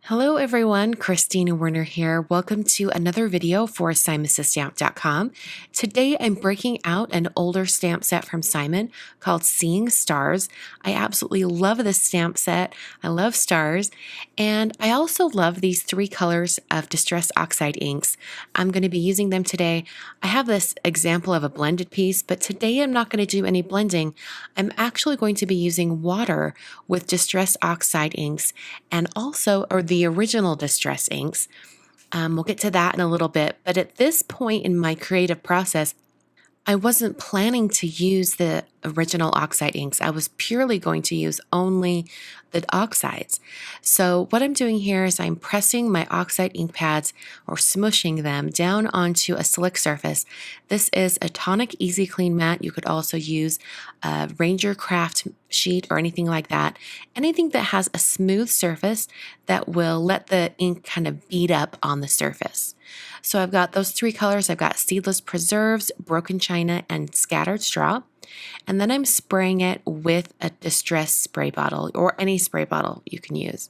Hello everyone, Christina Werner here. Welcome to another video for SimonsStamp.com. Today I'm breaking out an older stamp set from Simon called Seeing Stars. I absolutely love this stamp set. I love stars, and I also love these three colors of Distress Oxide inks. I'm going to be using them today. I have this example of a blended piece, but today I'm not going to do any blending. I'm actually going to be using water with Distress Oxide inks and also, or the original Distress inks. We'll get to that in a little bit, but at this point in my creative process, I wasn't planning to use the original oxide inks. I was purely going to use only the oxides. So what I'm doing here is I'm pressing my oxide ink pads or smushing them down onto a slick surface. This is a Tonic Easy Clean mat. You could also use a Ranger Craft sheet or anything like that. Anything that has a smooth surface that will let the ink kind of bead up on the surface. So I've got those three colors. I've got Seedless Preserves, Broken China, and Scattered Straw. And then I'm spraying it with a Distress spray bottle or any spray bottle you can use.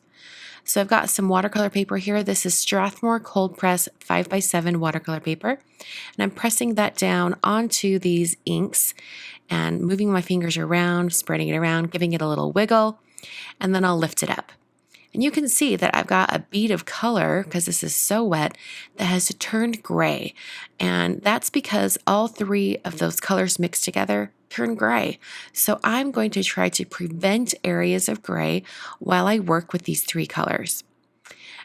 So I've got some watercolor paper here. This is Strathmore Cold Press 5x7 watercolor paper. And I'm pressing that down onto these inks and moving my fingers around, spreading it around, giving it a little wiggle, and then I'll lift it up. And you can see that I've got a bead of color, because this is so wet, that has turned gray. And that's because all three of those colors mixed together turn gray. So I'm going to try to prevent areas of gray while I work with these three colors.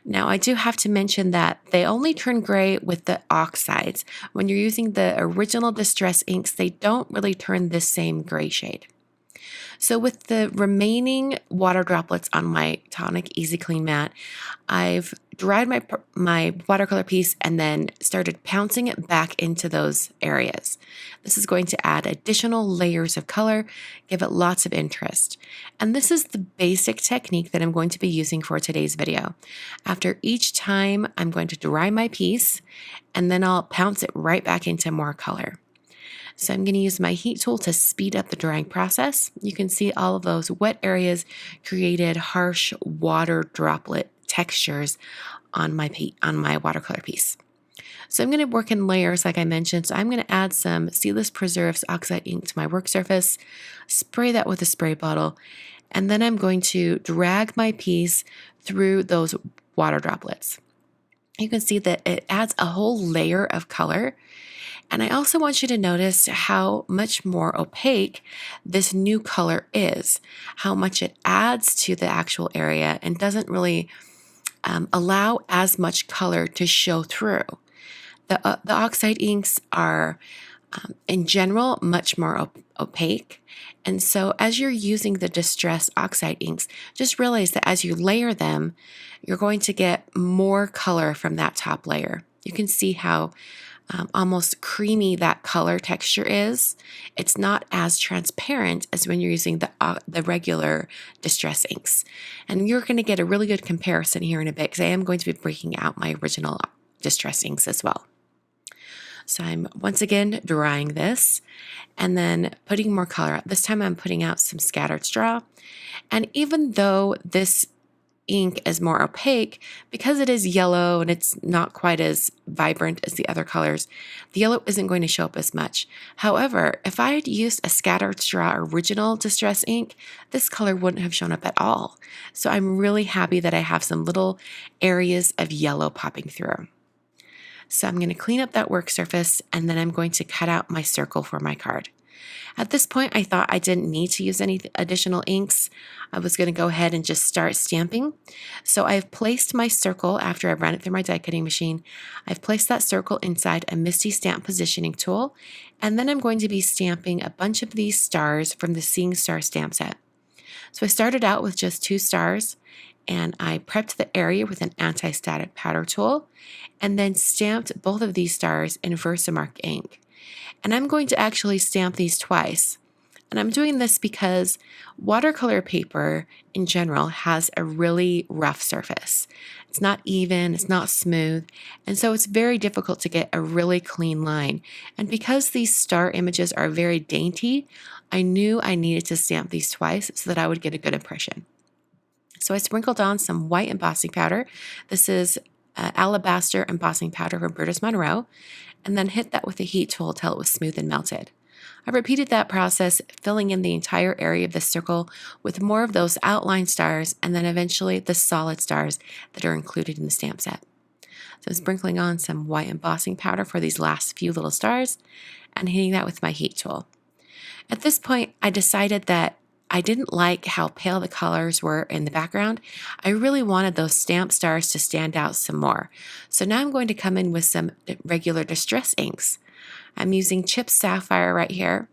Now, I do have to mention that they only turn gray with the oxides. When you're using the original Distress inks, they don't really turn this same gray shade. So with the remaining water droplets on my Tonic Easy Clean mat, I've dried my watercolor piece and then started pouncing it back into those areas. This is going to add additional layers of color, give it lots of interest. And this is the basic technique that I'm going to be using for today's video. After each time, I'm going to dry my piece and then I'll pounce it right back into more color. So I'm going to use my heat tool to speed up the drying process. You can see all of those wet areas created harsh water droplet textures on my watercolor piece. So I'm going to work in layers like I mentioned. So I'm going to add some Seedless Preserves oxide ink to my work surface, spray that with a spray bottle, and then I'm going to drag my piece through those water droplets. You can see that it adds a whole layer of color. And I also want you to notice how much more opaque this new color is, how much it adds to the actual area and doesn't really allow as much color to show through. The oxide inks are, in general, much more opaque. And so as you're using the Distress Oxide inks, just realize that as you layer them, you're going to get more color from that top layer. You can see how almost creamy that color texture is. It's not as transparent as when you're using the regular Distress inks. And you're going to get a really good comparison here in a bit, because I am going to be breaking out my original Distress inks as well. So I'm once again drying this and then putting more color out. This time I'm putting out some Scattered Straw. And even though this ink is more opaque, because it is yellow and it's not quite as vibrant as the other colors, the yellow isn't going to show up as much. However, if I had used a Scattered Straw original Distress ink, this color wouldn't have shown up at all. So I'm really happy that I have some little areas of yellow popping through. So I'm going to clean up that work surface and then I'm going to cut out my circle for my card. At this point, I thought I didn't need to use any additional inks. I was going to go ahead and just start stamping. So I've placed my circle after I've run it through my die cutting machine. I've placed that circle inside a MISTI Stamp Positioning tool, and then I'm going to be stamping a bunch of these stars from the Seeing Star stamp set. So I started out with just 2 stars, and I prepped the area with an anti-static powder tool, and then stamped both of these stars in Versamark ink. And I'm going to actually stamp these twice. And I'm doing this because watercolor paper in general has a really rough surface. It's not even, it's not smooth, and so it's very difficult to get a really clean line. And because these star images are very dainty, I knew I needed to stamp these twice so that I would get a good impression. So I sprinkled on some white embossing powder. This is alabaster embossing powder from Brutus Monroe, and then hit that with a heat tool until it was smooth and melted. I repeated that process, filling in the entire area of the circle with more of those outline stars and then eventually the solid stars that are included in the stamp set. So I'm sprinkling on some white embossing powder for these last few little stars and hitting that with my heat tool. At this point, I decided that I didn't like how pale the colors were in the background. I really wanted those stamp stars to stand out some more. So now I'm going to come in with some regular distress inks. I'm using Chipped Sapphire right here,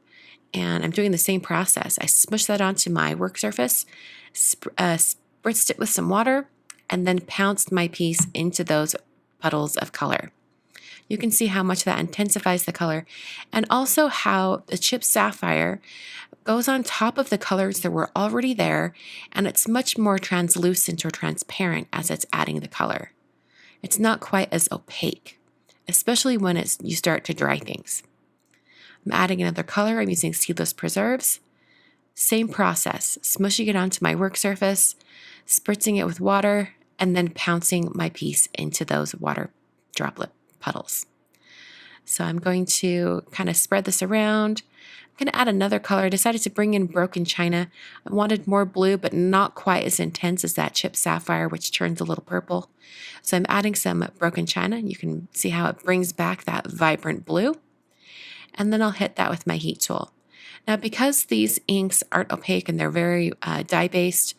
and I'm doing the same process. I smushed that onto my work surface, spritzed it with some water, and then pounced my piece into those puddles of color. You can see how much that intensifies the color, and also how the Chipped Sapphire goes on top of the colors that were already there, and it's much more translucent or transparent as it's adding the color. It's not quite as opaque, especially when you start to dry things. I'm adding another color. I'm using Seedless Preserves. Same process, smushing it onto my work surface, spritzing it with water, and then pouncing my piece into those water droplet puddles. So I'm going to kind of spread this around. I'm going to add another color. I decided to bring in Broken China. I wanted more blue, but not quite as intense as that Chipped Sapphire, which turns a little purple. So I'm adding some Broken China. You can see how it brings back that vibrant blue. And then I'll hit that with my heat tool. Now, because these inks aren't opaque and they're very dye-based,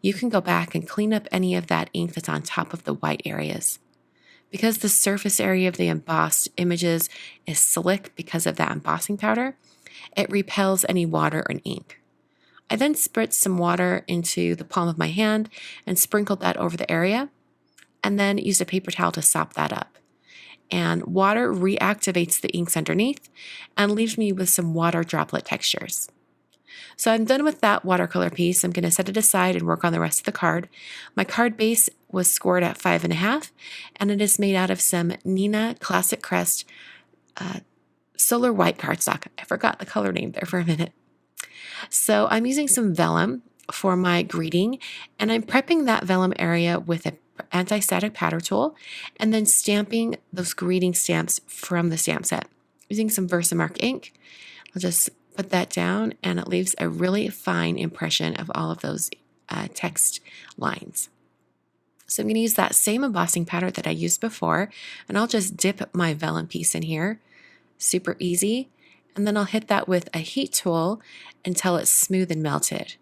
you can go back and clean up any of that ink that's on top of the white areas. Because the surface area of the embossed images is slick because of that embossing powder, it repels any water or ink. I then spritzed some water into the palm of my hand and sprinkled that over the area, and then used a paper towel to sop that up. And water reactivates the inks underneath and leaves me with some water droplet textures. So I'm done with that watercolor piece. I'm going to set it aside and work on the rest of the card. My card base was scored at 5.5, and it is made out of some Neenah Classic Crest Solar White cardstock. I forgot the color name there for a minute. So I'm using some vellum for my greeting, and I'm prepping that vellum area with an anti-static powder tool and then stamping those greeting stamps from the stamp set. Using some Versamark ink, I'll just put that down and it leaves a really fine impression of all of those text lines. So I'm going to use that same embossing powder that I used before, and I'll just dip my vellum piece in here. Super easy. And then I'll hit that with a heat tool until it's smooth and melted.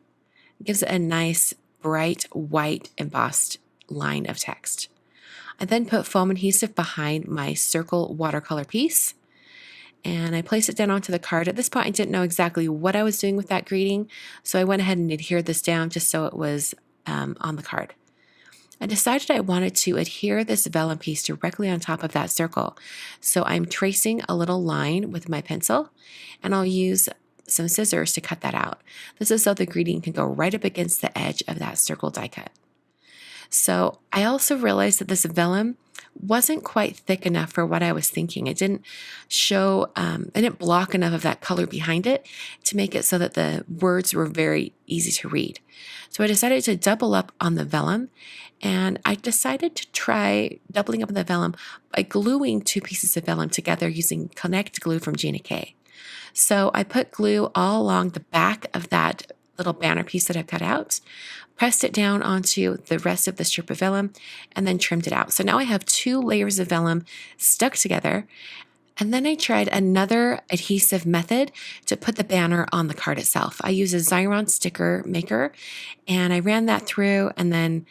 It gives it a nice, bright, white embossed line of text. I then put foam adhesive behind my circle watercolor piece, and I placed it down onto the card. At this point, I didn't know exactly what I was doing with that greeting, so I went ahead and adhered this down just so it was on the card. I decided I wanted to adhere this vellum piece directly on top of that circle, so I'm tracing a little line with my pencil, and I'll use some scissors to cut that out. This is so the greeting can go right up against the edge of that circle die cut. So I also realized that this vellum wasn't quite thick enough for what I was thinking. It didn't show, it didn't block enough of that color behind it to make it so that the words were very easy to read. So I decided to double up on the vellum, and I decided to try doubling up on the vellum by gluing two pieces of vellum together using Connect glue from Gina K. So I put glue all along the back of that little banner piece that I cut out, pressed it down onto the rest of the strip of vellum, and then trimmed it out. So now I have 2 layers of vellum stuck together. And then I tried another adhesive method to put the banner on the card itself. I use a Xyron sticker maker, and I ran that through and then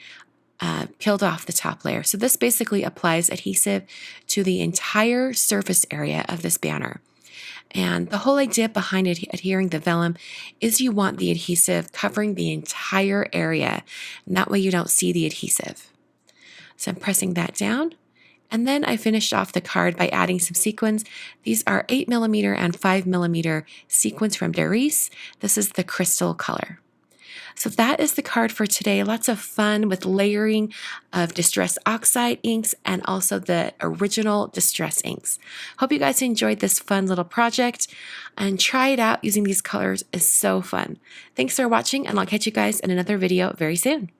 peeled off the top layer. So this basically applies adhesive to the entire surface area of this banner. And the whole idea behind adhering the vellum is you want the adhesive covering the entire area, and that way you don't see the adhesive. So I'm pressing that down, and then I finished off the card by adding some sequins. These are 8mm and 5mm sequins from Darice. This is the crystal color. So that is the card for today. Lots of fun with layering of Distress Oxide inks and also the original Distress inks. Hope you guys enjoyed this fun little project, and try it out. Using these colors is so fun. Thanks for watching, and I'll catch you guys in another video very soon.